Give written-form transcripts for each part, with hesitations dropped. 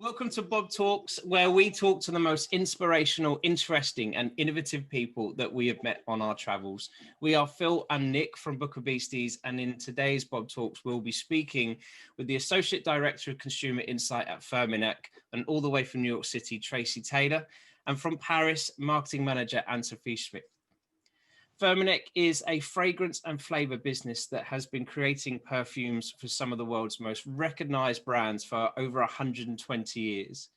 Welcome to BoB Talks, where we talk to the most inspirational, interesting and innovative people that we have met on our travels. We are Phil and Nick from Book of Beasties, and in today's BoB Talks, we'll be speaking with the Associate Director of Consumer Insight at Firmenich, and all the way from New York City, Tracy Taylor, and from Paris, Marketing Manager Anne-Sophie Schmitt. Firmenich is a fragrance and flavor business that has been creating perfumes for some of the world's most recognized brands for over 120 years.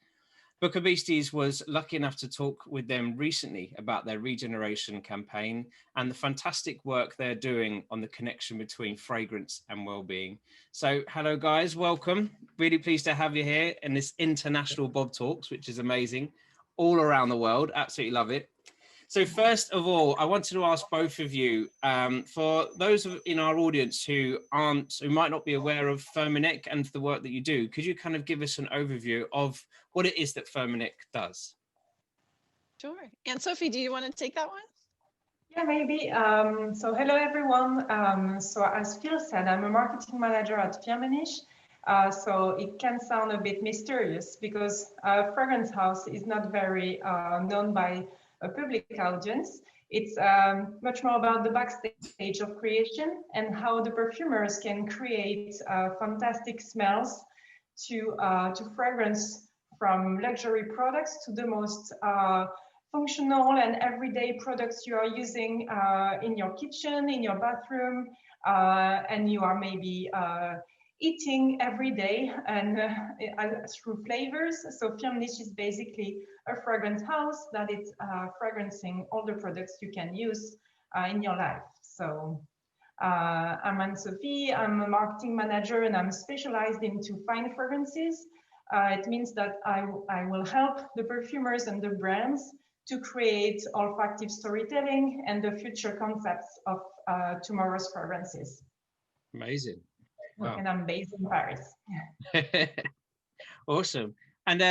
Book of Beasties was lucky enough to talk with them recently about their Regeneration campaign and the fantastic work they're doing on the connection between fragrance and well-being. So hello guys, welcome. Really pleased to have you here in this international BoB Talks, which is amazing, all around the world. Absolutely love it. So first of all, I wanted to ask both of you, for those in our audience who might not be aware of Firmenich and the work that you do, could you kind of give us an overview of what it is that Firmenich does? Sure. Anne-Sophie, do you want to take that one? Yeah, maybe. So hello, everyone. So as Phil said, I'm a marketing manager at Firmenich. So it can sound a bit mysterious because Fragrance House is not very known by a public audience. It's much more about the backstage of creation and how the perfumers can create fantastic smells to fragrance, from luxury products to the most functional and everyday products you are using in your kitchen, in your bathroom, and you are maybe eating every day and through flavors. So Firmenich is basically a fragrance house that is fragrancing all the products you can use in your life. So I'm Anne-Sophie, I'm a marketing manager and I'm specialized into fine fragrances. It means that I will help the perfumers and the brands to create olfactive storytelling and the future concepts of tomorrow's fragrances. Amazing. Wow. And I'm based in Paris. Awesome. And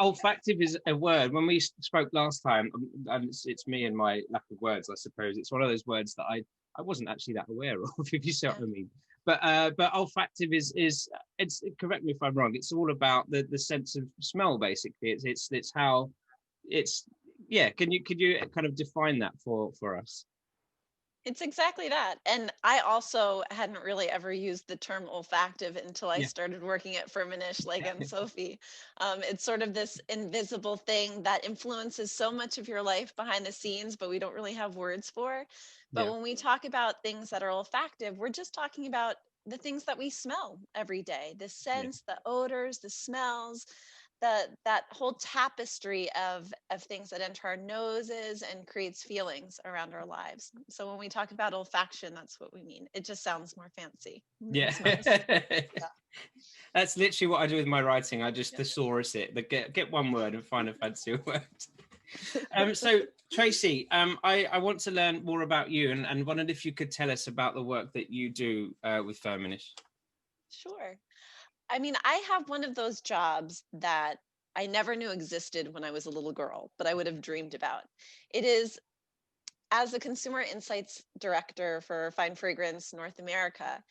olfactive is a word. When we spoke last time, and it's me and my lack of words, I suppose. It's one of those words that I wasn't actually that aware of, if you see what I mean. But olfactive is it's, correct me if I'm wrong, it's all about the sense of smell, basically. It's how it's, yeah. Could you kind of define that for us? It's exactly that. And I also hadn't really ever used the term olfactive until I started working at Firmenich, like Anne-Sophie. It's sort of this invisible thing that influences so much of your life behind the scenes, but we don't really have words for. But when we talk about things that are olfactive, we're just talking about the things that we smell every day, the scents, the odors, the smells, that whole tapestry of things that enter our noses and creates feelings around our lives. So when we talk about olfaction, that's what we mean. It just sounds more fancy. Yeah. That's literally what I do with my writing. I just thesaurus it, get one word and find a fancy word. So Tracy, I want to learn more about you and wondered if you could tell us about the work that you do with Firmenich. Sure. I mean, I have one of those jobs that I never knew existed when I was a little girl, but I would have dreamed about. It is, as a consumer insights director for Fine Fragrance North America,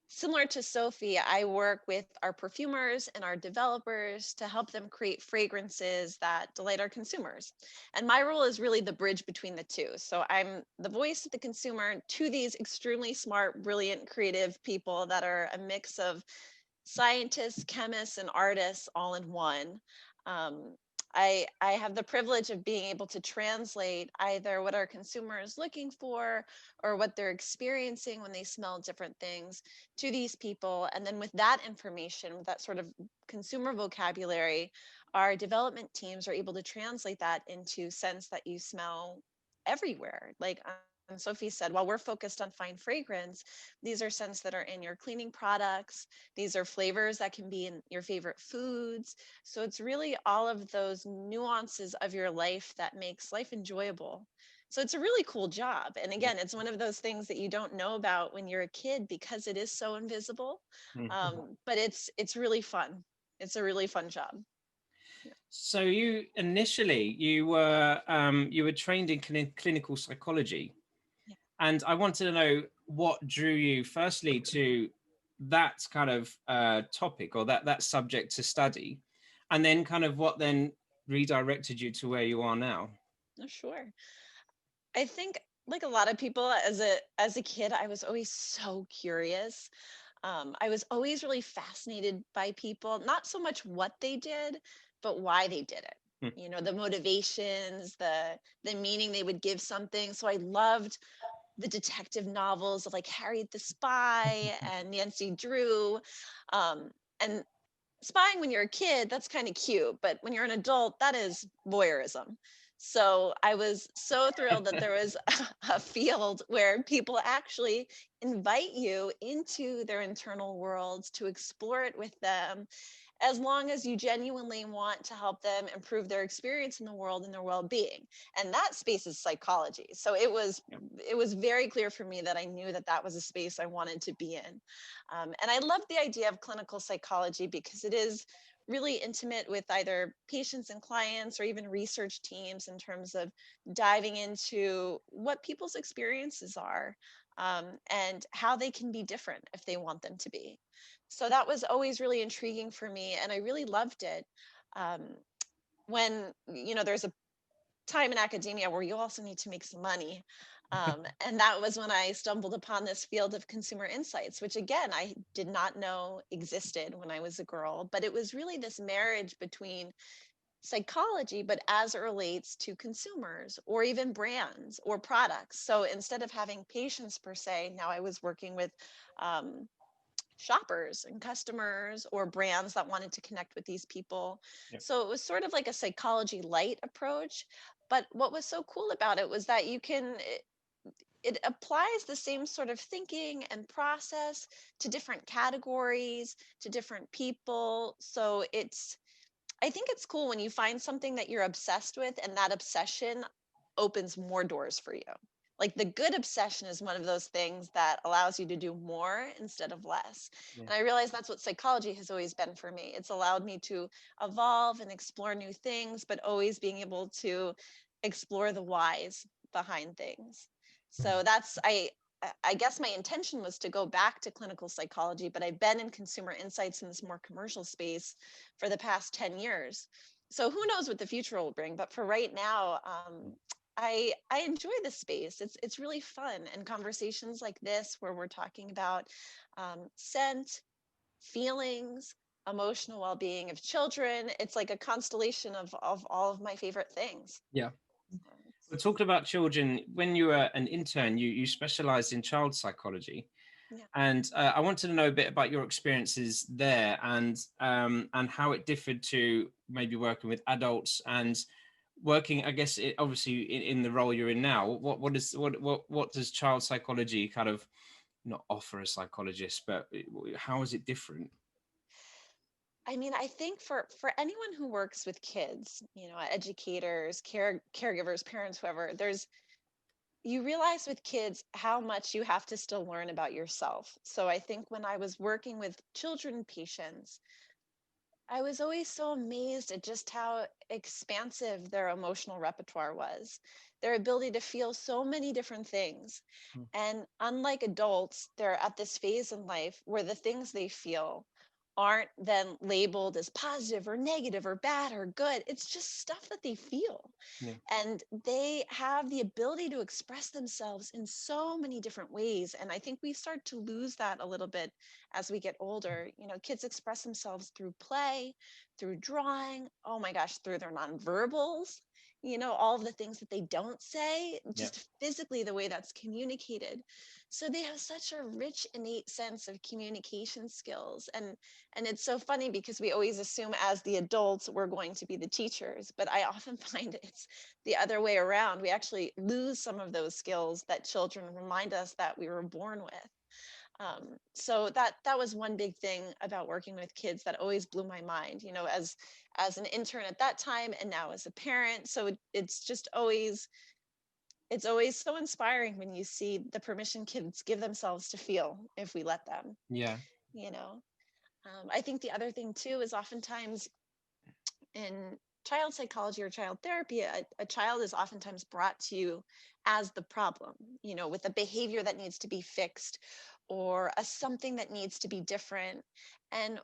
similar to Sophie, I work with our perfumers and our developers to help them create fragrances that delight our consumers. And my role is really the bridge between the two. So I'm the voice of the consumer to these extremely smart, brilliant, creative people that are a mix of scientists, chemists, and artists all in one. I have the privilege of being able to translate either what our consumer is looking for or what they're experiencing when they smell different things to these people. And then with that information, with that sort of consumer vocabulary, our development teams are able to translate that into scents that you smell everywhere. Like Sophie said, while we're focused on fine fragrance, these are scents that are in your cleaning products. These are flavors that can be in your favorite foods. So it's really all of those nuances of your life that makes life enjoyable. So it's a really cool job. And again, it's one of those things that you don't know about when you're a kid because it is so invisible. But it's really fun. It's a really fun job. So you initially you were trained in clinical psychology. And I wanted to know what drew you firstly to that kind of topic or that subject to study. And then kind of what then redirected you to where you are now? Oh, sure. I think like a lot of people as a kid, I was always so curious. I was always really fascinated by people, not so much what they did, but why they did it. Hmm. You know, the motivations, the meaning they would give something. So I loved the detective novels of like Harriet the Spy and Nancy Drew. And spying when you're a kid, that's kind of cute, but when you're an adult, that is voyeurism. So I was so thrilled that there was a field where people actually invite you into their internal worlds to explore it with them, as long as you genuinely want to help them improve their experience in the world and their well-being. And that space is psychology. So it was very clear for me that I knew that that was a space I wanted to be in. And I love the idea of clinical psychology because it is really intimate with either patients and clients or even research teams in terms of diving into what people's experiences are, and how they can be different if they want them to be. So that was always really intriguing for me, and I really loved it. Um, when there's a time in academia where you also need to make some money. And that was when I stumbled upon this field of consumer insights, which again, I did not know existed when I was a girl, but it was really this marriage between psychology, but as it relates to consumers or even brands or products. So instead of having patients per se, now I was working with um, shoppers and customers or brands that wanted to connect with these people. Yep. So it was sort of like a psychology light approach. But what was so cool about it was that it applies the same sort of thinking and process to different categories, to different people. So I think it's cool when you find something that you're obsessed with and that obsession opens more doors for you. Like the good obsession is one of those things that allows you to do more instead of less. Yeah. And I realize that's what psychology has always been for me. It's allowed me to evolve and explore new things, but always being able to explore the whys behind things. So I guess my intention was to go back to clinical psychology, but I've been in consumer insights in this more commercial space for the past 10 years. So who knows what the future will bring, but for right now, I enjoy this space. It's really fun, and conversations like this where we're talking about scent, feelings, emotional well-being of children. It's like a constellation of all of my favorite things. Yeah. We're talking about children. When you were an intern, you specialized in child psychology. Yeah. And I wanted to know a bit about your experiences there and how it differed to maybe working with adults and working, I guess, obviously in the role you're in now. What does child psychology kind of not offer a psychologist, but how is it different? I mean, I think for anyone who works with kids, educators, caregivers, parents, whoever, you realize with kids how much you have to still learn about yourself. So I think when I was working with children patients, I was always so amazed at just how expansive their emotional repertoire was, their ability to feel so many different things. Hmm. And unlike adults, they're at this phase in life where the things they feel aren't then labeled as positive or negative or bad or good. It's just stuff that they feel. Yeah. And they have the ability to express themselves in so many different ways. And I think we start to lose that a little bit as we get older. Kids express themselves through play, through drawing, oh my gosh, through their nonverbals, all of the things that they don't say, Yeah. just physically the way that's communicated. So they have such a rich, innate sense of communication skills. And it's so funny because we always assume as the adults, we're going to be the teachers, but I often find it's the other way around. We actually lose some of those skills that children remind us that we were born with. So that was one big thing about working with kids that always blew my mind, as an intern at that time and now as a parent. So it's always so inspiring when you see the permission kids give themselves to feel if we let them. Yeah. you know I think the other thing too is oftentimes in child psychology or child therapy, a child is oftentimes brought to you as the problem, with a behavior that needs to be fixed or a something that needs to be different. And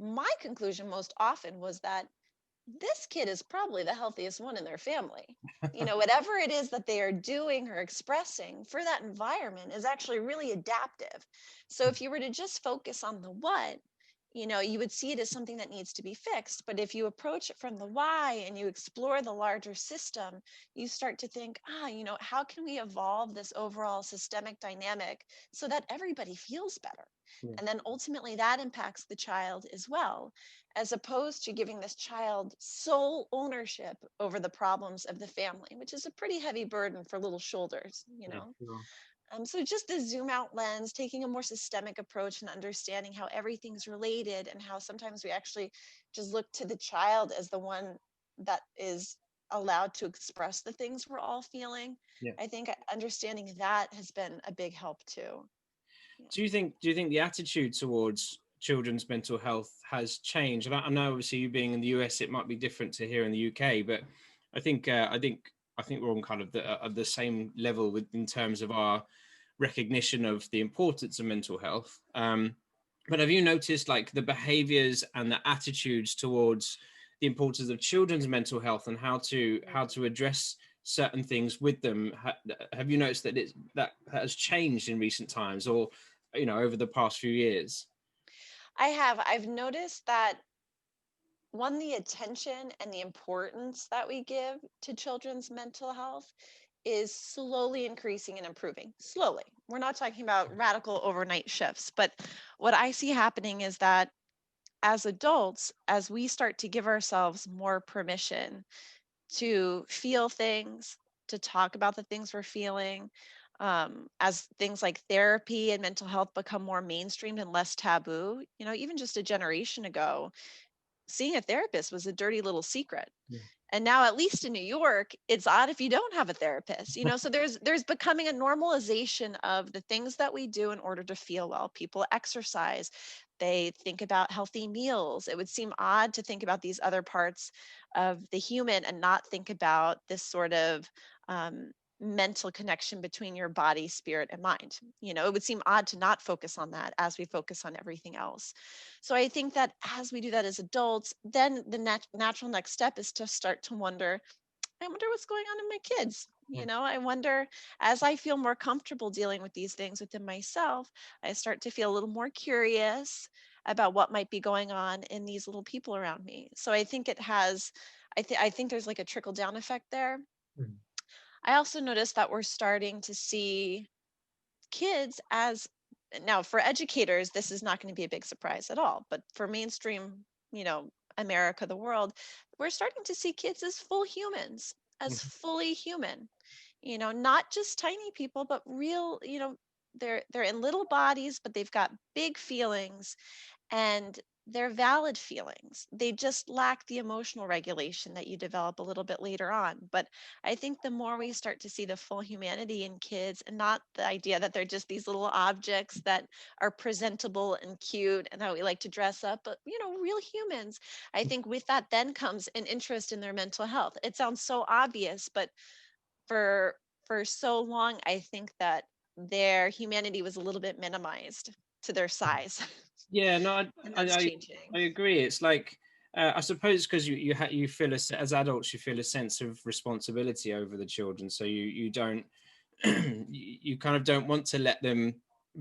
my conclusion most often was that this kid is probably the healthiest one in their family. Whatever it is that they are doing or expressing for that environment is actually really adaptive. So if you were to just focus on the what, you would see it as something that needs to be fixed. But if you approach it from the why and you explore the larger system, you start to think, how can we evolve this overall systemic dynamic so that everybody feels better? Yeah. And then ultimately that impacts the child as well, as opposed to giving this child sole ownership over the problems of the family, which is a pretty heavy burden for little shoulders, Yeah, sure. So just the zoom out lens, taking a more systemic approach and understanding how everything's related, and how sometimes we actually just look to the child as the one that is allowed to express the things we're all feeling. Yeah. I think understanding that has been a big help too. Do you think the attitude towards children's mental health has changed? And I know obviously you being in the US, it might be different to here in the UK, but I think we're on kind of the same level in terms of our recognition of the importance of mental health. But have you noticed like the behaviors and the attitudes towards the importance of children's mental health and how to address certain things with them? Have you noticed that that has changed in recent times, or over the past few years? I've noticed that, one, the attention and the importance that we give to children's mental health is slowly increasing and improving. Slowly. We're not talking about radical overnight shifts, but what I see happening is that as adults, as we start to give ourselves more permission to feel things, to talk about the things we're feeling, as things like therapy and mental health become more mainstreamed and less taboo, even just a generation ago, seeing a therapist was a dirty little secret. Yeah. And now, at least in New York, it's odd if you don't have a therapist, so there's becoming a normalization of the things that we do in order to feel well. People exercise, they think about healthy meals. It would seem odd to think about these other parts of the human and not think about this sort of mental connection between your body, spirit, and mind. It would seem odd to not focus on that as we focus on everything else. So I think that as we do that as adults, then the natural next step is to start to wonder, I wonder what's going on in my kids. I wonder, as I feel more comfortable dealing with these things within myself, I start to feel a little more curious about what might be going on in these little people around me. So I think it has, I think there's like a trickle down effect there. Mhm. I also noticed that we're starting to see kids as, now for educators, this is not going to be a big surprise at all, but for mainstream, America, the world, we're starting to see kids as full humans, as fully human, not just tiny people, but real, they're in little bodies, but they've got big feelings, and they're valid feelings. They just lack the emotional regulation that you develop a little bit later on. But I think the more we start to see the full humanity in kids, and not the idea that they're just these little objects that are presentable and cute and how we like to dress up, but real humans, I think with that then comes an interest in their mental health. It sounds so obvious, but for so long, I think that their humanity was a little bit minimized to their size. Yeah, no, And that's changing. I agree. It's like I suppose because you feel as adults you feel a sense of responsibility over the children, so you don't you kind of don't want to let them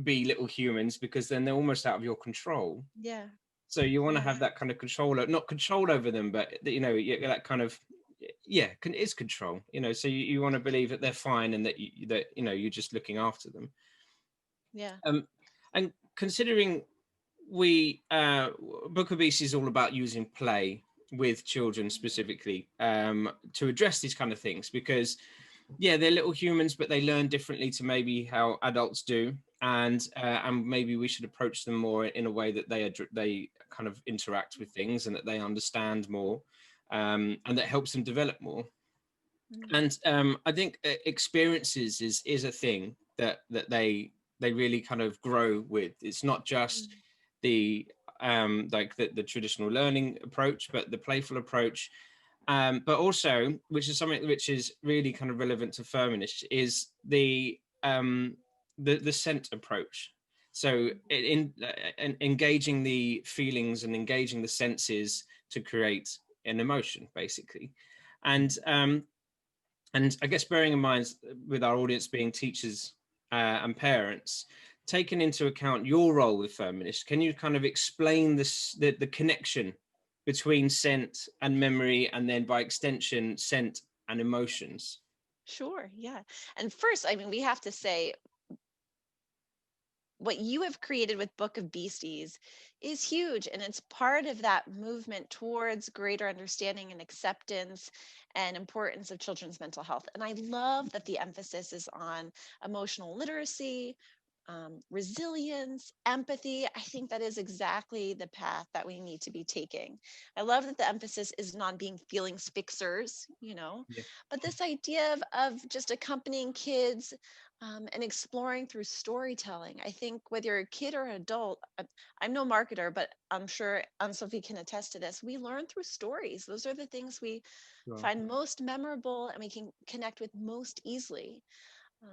be little humans because then they're almost out of your control. Yeah. So you want to Yeah. have that kind of control, not control over them, but that kind of is control. So you want to believe that they're fine and that you're just looking after them. Yeah. And considering we Book of Beasties is all about using play with children specifically to address these kind of things, because they're little humans, but they learn differently to maybe how adults do, and maybe we should approach them more in a way that they kind of interact with things and that they understand more, and that helps them develop more. And I think experiences is a thing that they really kind of grow with. It's not just the like the traditional learning approach, but the playful approach, but also, which is something which is really kind of relevant to Firmenich, is the scent approach. So in engaging the feelings and engaging the senses to create an emotion, basically. And I guess bearing in mind with our audience being teachers and parents, taking into account your role with Firmenich, can you kind of explain this, the connection between scent and memory, and then by extension, scent and emotions? Sure, yeah. And first, I mean, we have to say what you have created with Book of Beasties is huge, and it's part of that movement towards greater understanding and acceptance and importance of children's mental health. And I love that the emphasis is on emotional literacy, resilience, empathy. I think that is exactly the path that we need to be taking. I love that the emphasis isn't on being feelings fixers, you know, Yeah. but this idea of just accompanying kids and exploring through storytelling. I think whether you're a kid or an adult, I'm no marketer, but I'm sure Anne-Sophie can attest to this. We learn through stories. Those are the things we Sure. find most memorable and we can connect with most easily.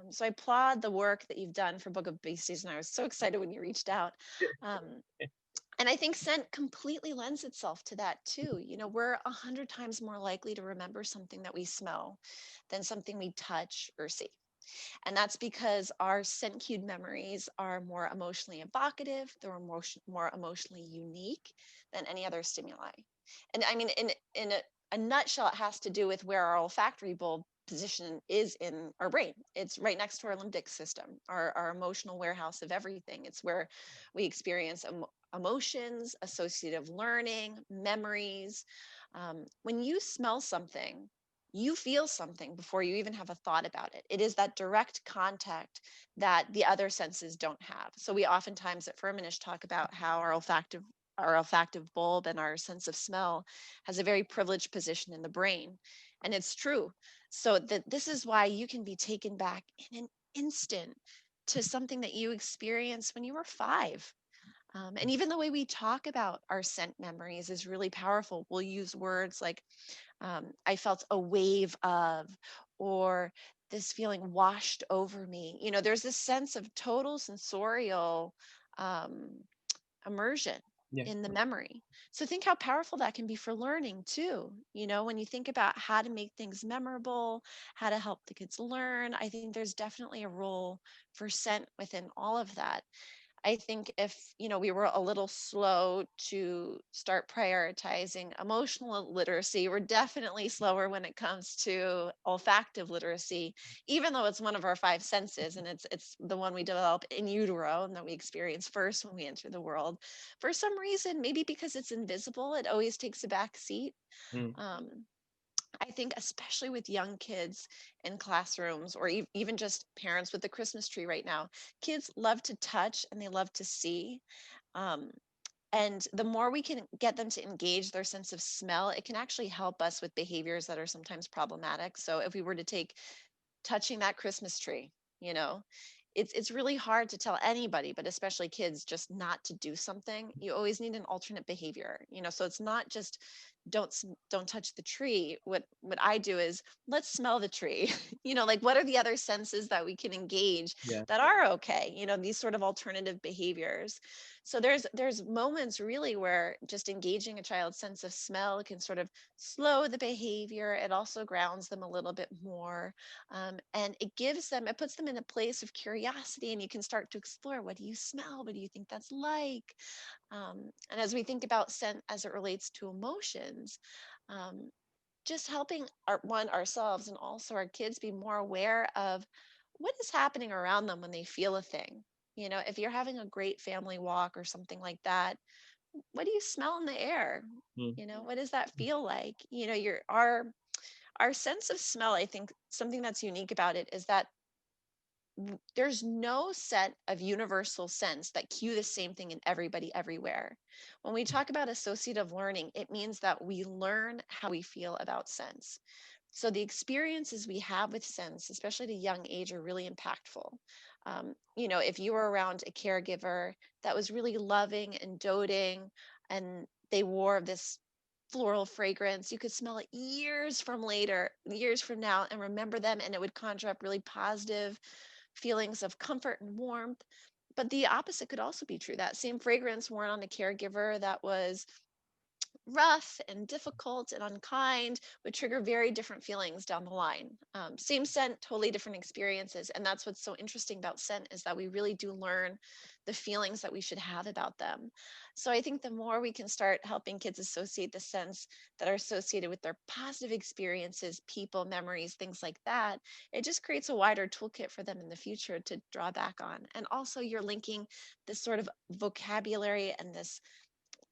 So I applaud the work that you've done for Book of Beasties, and I was so excited when you reached out. Um, and I think scent completely lends itself to that too. You know, we're 100 times more likely to remember something that we smell than something we touch or see. And that's because our scent cued memories are more emotionally evocative, they're more emotionally unique than any other stimuli. And I mean, in a nutshell, it has to do with where our olfactory bulb position is in our brain. It's right next to our limbic system, our emotional warehouse of everything. It's where we experience emotions, associative learning, memories. When you smell something, you feel something before you even have a thought about it. It is that direct contact that the other senses don't have. So we oftentimes at Firmenich talk about how our olfactive bulb and our sense of smell has a very privileged position in the brain. And it's true. So that this is why you can be taken back in an instant to something that you experienced when you were 5. And even the way we talk about our scent memories is really powerful. We'll use words like, I felt a wave of, or this feeling washed over me. You know, there's this sense of total sensorial um, immersion Yeah. in the memory. So think how powerful that can be for learning too. You know, when you think about how to make things memorable, how to help the kids learn, I think there's definitely a role for scent within all of that. I think if, you know, we were a little slow to start prioritizing emotional literacy, we're definitely slower when it comes to olfactive literacy, even though it's one of our 5 senses and it's the one we develop in utero and that we experience first when we enter the world. For some reason, maybe because it's invisible, it always takes a back seat. Mm. Um, I think especially with young kids in classrooms or even just parents with the Christmas tree right now, kids love to touch and they love to see. Um, and the more we can get them to engage their sense of smell, it can actually help us with behaviors that are sometimes problematic. So if we were to take touching that Christmas tree, you know, it's really hard to tell anybody, but especially kids, just not to do something. You always need an alternate behavior, you know. So it's not just don't touch the tree. What I do is let's smell the tree. You know, like what are the other senses that we can engage Yeah. that are okay, you know, these sort of alternative behaviors. So there's moments really where just engaging a child's sense of smell can sort of slow the behavior. It also grounds them a little bit more, and it puts them in a place of curiosity, and you can start to explore, what do you smell, what do you think that's like? And as we think about scent as it relates to emotions, um, just helping ourselves and also our kids be more aware of what is happening around them when they feel a thing. You know, if you're having a great family walk or something like that, what do you smell in the air? Mm. You know, what does that feel like? You know, our sense of smell, I think something that's unique about it is that there's no set of universal scents that cue the same thing in everybody everywhere. When we talk about associative learning, it means that we learn how we feel about scents. So the experiences we have with scents, especially at a young age, are really impactful. You know, if you were around a caregiver that was really loving and doting, and they wore this floral fragrance, you could smell it years from now, and remember them, and it would conjure up really positive feelings of comfort and warmth. but the opposite could also be true. That same fragrance worn on a caregiver that was rough and difficult and unkind would trigger very different feelings down the line. Same scent, totally different experiences. And that's what's so interesting about scent, is that we really do learn the feelings that we should have about them. So I think the more we can start helping kids associate the scents that are associated with their positive experiences, people, memories, things like that, it just creates a wider toolkit for them in the future to draw back on. And also you're linking this sort of vocabulary and this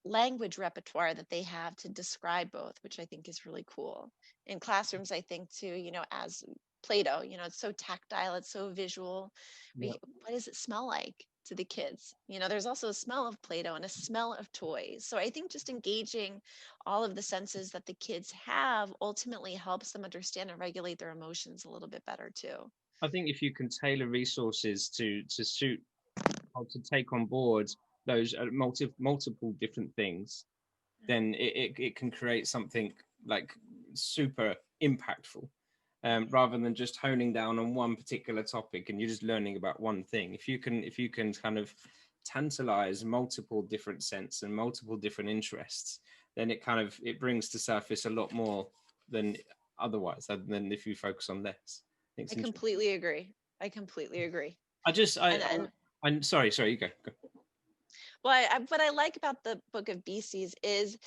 language repertoire that they have to describe both, which I think is really cool. In classrooms, I think too, as Play-Doh, it's so tactile, it's so visual. Yeah. What does it smell like to the kids? There's also a smell of Play-Doh and a smell of toys. So I think just engaging all of the senses that the kids have ultimately helps them understand and regulate their emotions a little bit better too. I think if you can tailor resources to suit or to take on board those multiple different things, then it can create something like super impactful, rather than just honing down on one particular topic and you're just learning about one thing. If you can kind of tantalize multiple different scents and multiple different interests, then it brings to surface a lot more than otherwise, than if you focus on less. I completely agree. I completely agree. I'm sorry, you go. Well, what I like about the Book of Beasties is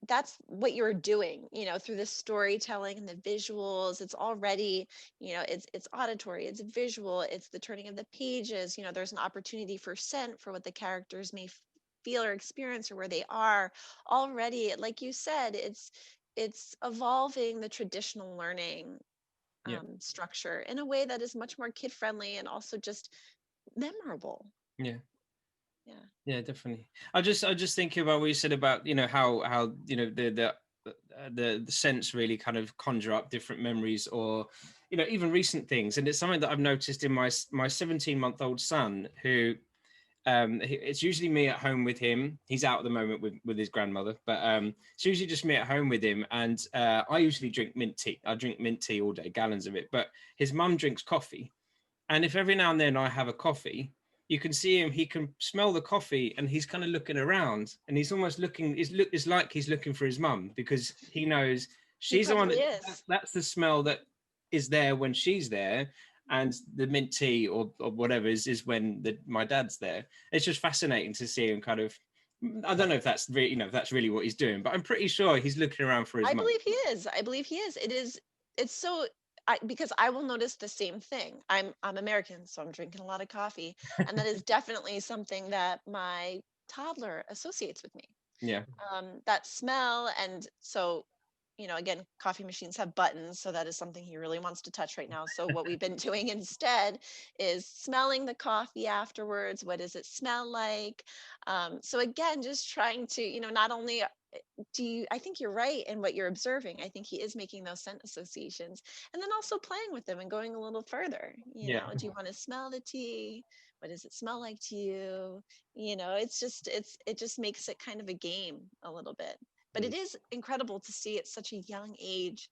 that's what you're doing, through the storytelling and the visuals. It's already, it's auditory, it's visual, it's the turning of the pages. There's an opportunity for scent, for what the characters may feel or experience or where they are already. Like you said, it's evolving the traditional learning structure in a way that is much more kid friendly and also just memorable. Yeah, definitely. I just thinking about what you said about how the scents really kind of conjure up different memories, or even recent things. And it's something that I've noticed in my 17-month-old son, who it's usually me at home with him. He's out at the moment with his grandmother, but it's usually just me at home with him. And I usually drink mint tea. I drink mint tea all day, gallons of it. But his mum drinks coffee, and if every now and then I have a coffee, you can see him, he can smell the coffee and he's kind of looking around, and he's almost looking, it's like he's looking for his mum, because he knows she's the one that's the smell that is there when she's there, and the mint tea or whatever is when my dad's there. It's just fascinating to see him kind of, I don't know if that's really, if that's really what he's doing, but I'm pretty sure he's looking around for his mum. I believe he is. It's so, because I will notice the same thing. I'm American, so I'm drinking a lot of coffee, and that is definitely something that my toddler associates with me. Yeah. That smell, and so, again, coffee machines have buttons, so that is something he really wants to touch right now. So what we've been doing instead is smelling the coffee afterwards. What does it smell like? So again, just trying to, not only I think you're right in what you're observing. I think he is making those scent associations, and then also playing with them and going a little further. Do you want to smell the tea? What does it smell like to you? It just makes it kind of a game a little bit. But it is incredible to see at such a young age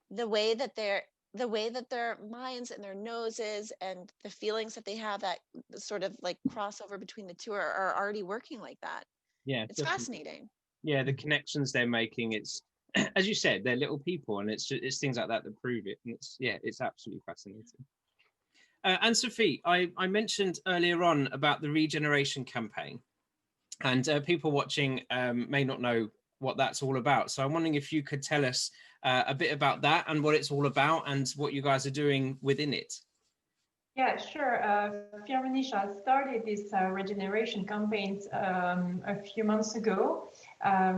the way that their minds and their noses and the feelings that they have, that sort of like crossover between the two, are already working like that. Yeah, it's definitely fascinating. Yeah, the connections they're making, it's, as you said, they're little people, and it's things like that that prove it. And it's absolutely fascinating. Anne-Sophie, I mentioned earlier on about the Regeneration campaign, and people watching may not know what that's all about. So I'm wondering if you could tell us a bit about that and what it's all about and what you guys are doing within it. Yeah, sure. Firmenich has started this regeneration campaign a few months ago.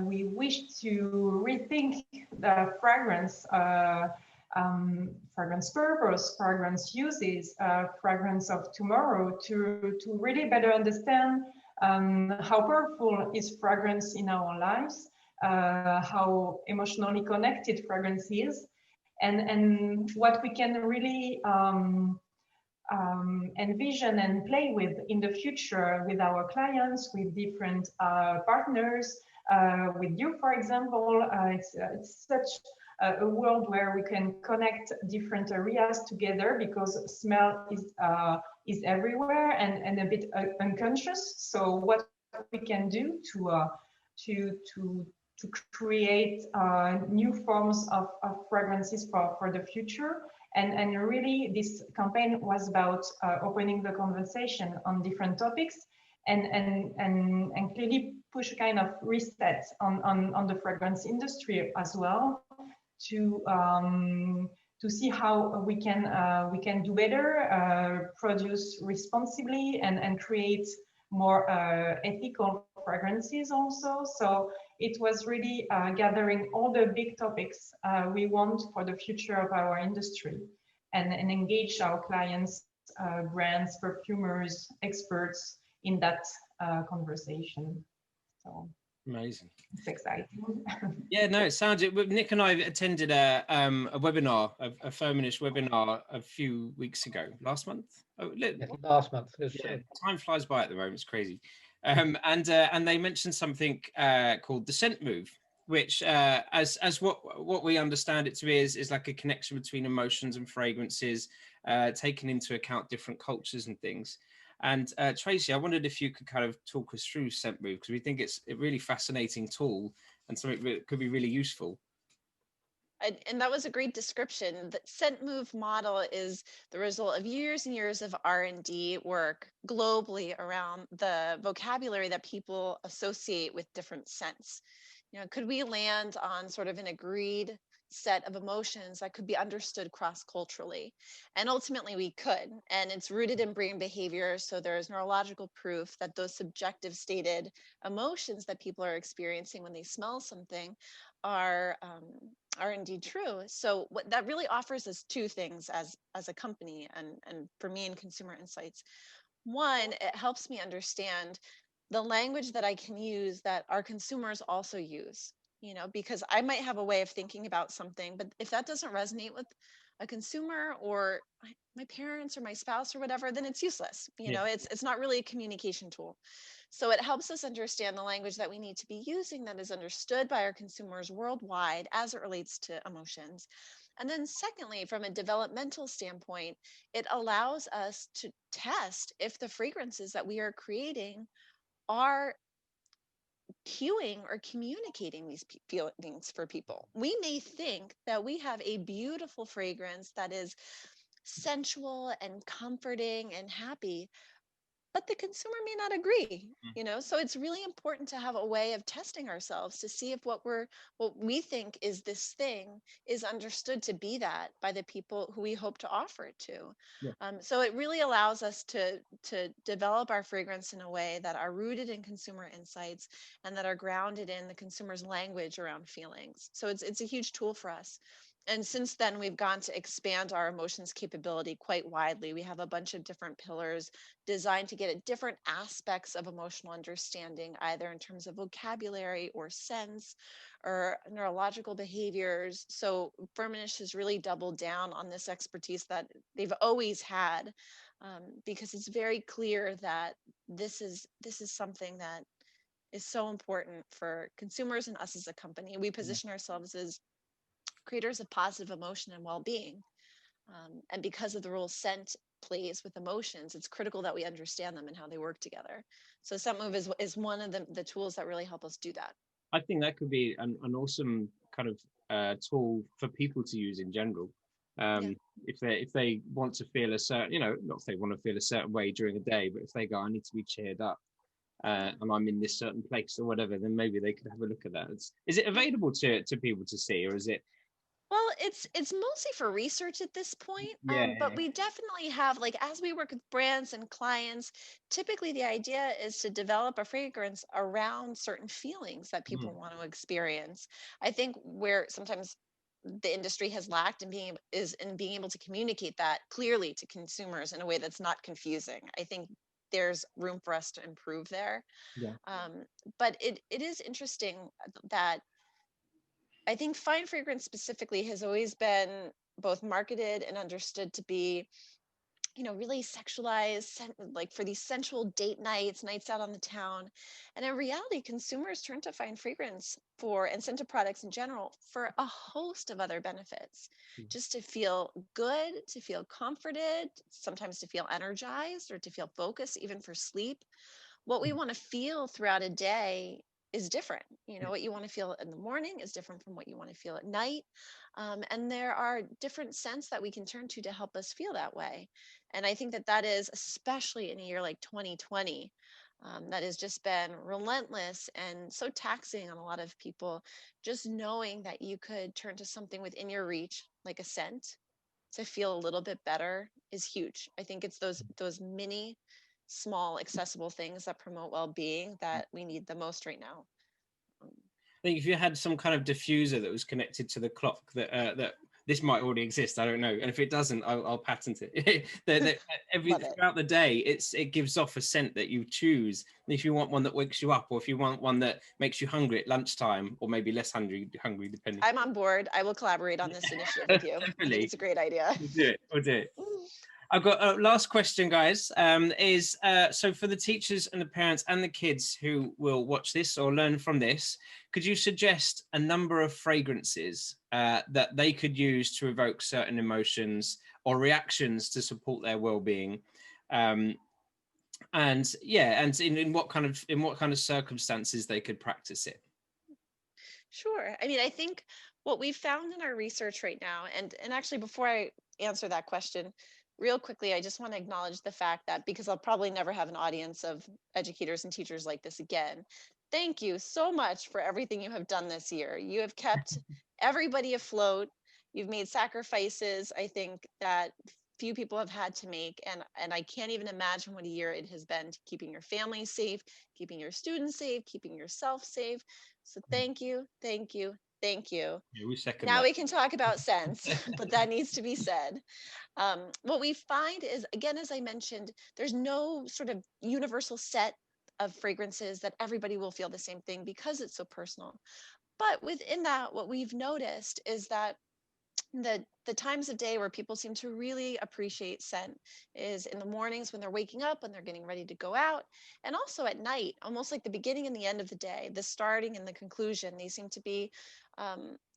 We wish to rethink the fragrance purpose, fragrance uses, fragrance of tomorrow, to really better understand how powerful is fragrance in our lives, how emotionally connected fragrance is, and what we can really envision and play with in the future with our clients, with different partners, with you, for example. It's such a world where we can connect different areas together, because smell is is everywhere and a bit unconscious. So what we can do to create new forms of fragrances for the future. And really, this campaign was about opening the conversation on different topics and clearly push a kind of reset on the fragrance industry as well to see how we can do better, produce responsibly, and create more ethical fragrances also. So it was really gathering all the big topics we want for the future of our industry and engage our clients, brands, perfumers, experts in that conversation. So amazing. it's exciting. Yeah, no, it sounds it. Nick and I attended a webinar, a Firmenich webinar a few weeks ago, last month. Oh, last month. Yeah, time flies by at the moment. It's crazy. And they mentioned something called the scent move, which, as what we understand it to be, is like a connection between emotions and fragrances, taking into account different cultures and things. And Tracy, I wondered if you could kind of talk us through scent move, because we think it's a really fascinating tool and something that could be really useful. And that was a great description. The scent move model is the result of years and years of R&D work globally around the vocabulary that people associate with different scents. You know, could we land on sort of an agreed set of emotions that could be understood cross-culturally? And ultimately we could, and it's rooted in brain behavior. So there's neurological proof that those subjective stated emotions that people are experiencing when they smell something are indeed true. So what that really offers us two things as a company and for me in consumer insights. One, it helps me understand the language that I can use that our consumers also use, you know, because I might have a way of thinking about something, but if that doesn't resonate with a consumer or my parents or my spouse or whatever, then it's useless. You know, it's not really a communication tool. So it helps us understand the language that we need to be using that is understood by our consumers worldwide as it relates to emotions. And then secondly, from a developmental standpoint, it allows us to test if the fragrances that we are creating are cueing or communicating these feelings for people. We may think that we have a beautiful fragrance that is sensual and comforting and happy, but the consumer may not agree, you know. So it's really important to have a way of testing ourselves to see if what we think is this thing is understood to be that by the people who we hope to offer it to. So it really allows us to develop our fragrance in a way that are rooted in consumer insights and that are grounded in the consumer's language around feelings. So it's a huge tool for us. And since then, we've gone to expand our emotions capability quite widely. We have a bunch of different pillars designed to get at different aspects of emotional understanding, either in terms of vocabulary or sense or neurological behaviors. So Firmenich has really doubled down on this expertise that they've always had, because it's very clear that this is something that is so important for consumers and us as a company. We position ourselves as creators of positive emotion and well-being. And because of the role scent plays with emotions, it's critical that we understand them and how they work together. So scent move is one of the tools that really help us do that. I think that could be an awesome kind of tool for people to use in general. If they want to feel a certain, you know, not if they want to feel a certain way during the day, but if they go, I need to be cheered up, and I'm in this certain place or whatever, then maybe they could have a look at that. Is it available to people to see, or is it? Well, it's mostly for research at this point, but we definitely have, like, as we work with brands and clients, typically the idea is to develop a fragrance around certain feelings that people want to experience. I think where sometimes the industry has lacked in being able to communicate that clearly to consumers in a way that's not confusing. I think there's room for us to improve there. But it is interesting that I think fine fragrance specifically has always been both marketed and understood to be really sexualized, like for these sensual date nights, nights out on the town. And in reality, consumers turn to fine fragrance and scented products in general for a host of other benefits. Just to feel good, to feel comforted, sometimes to feel energized or to feel focused, even for sleep. What we want to feel throughout a day is different. What you want to feel in the morning is different from what you want to feel at night. And there are different scents that we can turn to help us feel that way. And I think that is, especially in a year like 2020, that has just been relentless and so taxing on a lot of people. Just knowing that you could turn to something within your reach, like a scent, to feel a little bit better is huge. I think it's those mini, small, accessible things that promote well-being that we need the most right now. I think if you had some kind of diffuser that was connected to the clock, that this might already exist, I don't know, and if it doesn't, I'll patent it. Throughout the day, it gives off a scent that you choose. And if you want one that wakes you up, or if you want one that makes you hungry at lunchtime, or maybe less hungry depending. I'm on board. I will collaborate on this initiative with you. I think it's a great idea. We'll do it. I've got a last question, guys. So for the teachers and the parents and the kids who will watch this or learn from this, could you suggest a number of fragrances that they could use to evoke certain emotions or reactions to support their well-being? And in what kind of circumstances they could practice it? Sure. I mean, I think what we've found in our research right now, and actually before I answer that question, real quickly, I just want to acknowledge the fact that, because I'll probably never have an audience of educators and teachers like this again, thank you so much for everything you have done this year. You have kept everybody afloat. You've made sacrifices, I think, that few people have had to make. And I can't even imagine what a year it has been to keeping your family safe, keeping your students safe, keeping yourself safe. So thank you, thank you, thank you. Yeah, we second now that. We can talk about scents, but that needs to be said. What we find is, again, as I mentioned, there's no sort of universal set of fragrances that everybody will feel the same thing because it's so personal. But within that, what we've noticed is that the times of day where people seem to really appreciate scent is in the mornings when they're waking up, when they're getting ready to go out, and also at night, almost like the beginning and the end of the day, the starting and the conclusion. These seem to be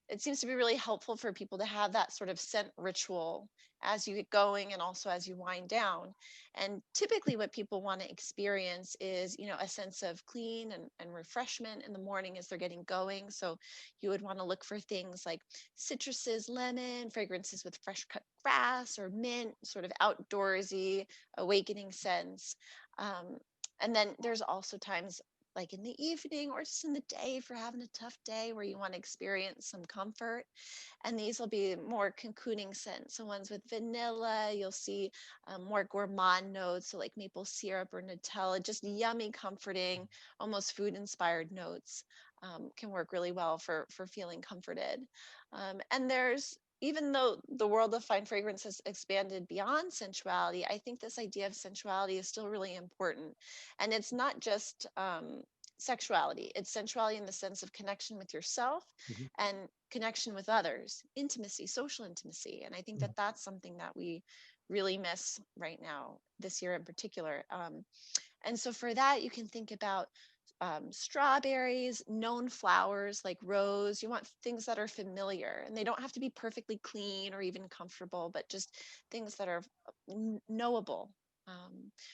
it seems to be really helpful for people to have that sort of scent ritual as you get going and also as you wind down. And typically what people want to experience is, a sense of clean and refreshment in the morning as they're getting going. So you would want to look for things like citruses, lemon, fragrances with fresh cut grass or mint, sort of outdoorsy, awakening scents. And then there's also times like in the evening or just in the day for having a tough day where you want to experience some comfort. And these will be more cocooning scents. So ones with vanilla, you'll see more gourmand notes, so like maple syrup or Nutella, just yummy, comforting, almost food inspired notes can work really well for feeling comforted. And even though the world of fine fragrance has expanded beyond sensuality, I think this idea of sensuality is still really important. And it's not just sexuality, it's sensuality in the sense of connection with yourself and connection with others, intimacy, social intimacy. And I think that that's something that we really miss right now, this year in particular. And so for that, you can think about strawberries, known flowers like rose. You want things that are familiar, and they don't have to be perfectly clean or even comfortable, but just things that are knowable.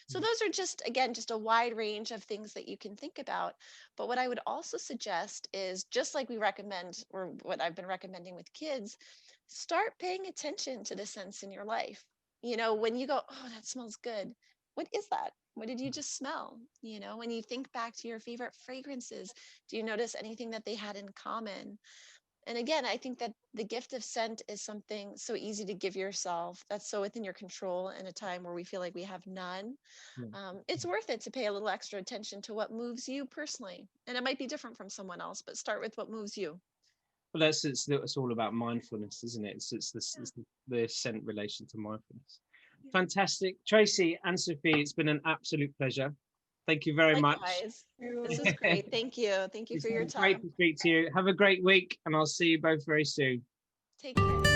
So those are just a wide range of things that you can think about. But what I would also suggest is, just like we recommend, or what I've been recommending with kids, start paying attention to the scents in your life. When you go, oh, that smells good. What is that? What did you just smell? When you think back to your favorite fragrances, do you notice anything that they had in common? And again, I think that the gift of scent is something so easy to give yourself, that's so within your control in a time where we feel like we have none. It's worth it to pay a little extra attention to what moves you personally. And it might be different from someone else, but start with what moves you. Well, it's all about mindfulness, isn't it? It's the scent relation to mindfulness. Fantastic. Tracy, Anne-Sophie, it's been an absolute pleasure. Thank you very much. This is great. Thank you. Thank you for your time. Great to speak to you. Have a great week, and I'll see you both very soon. Take care.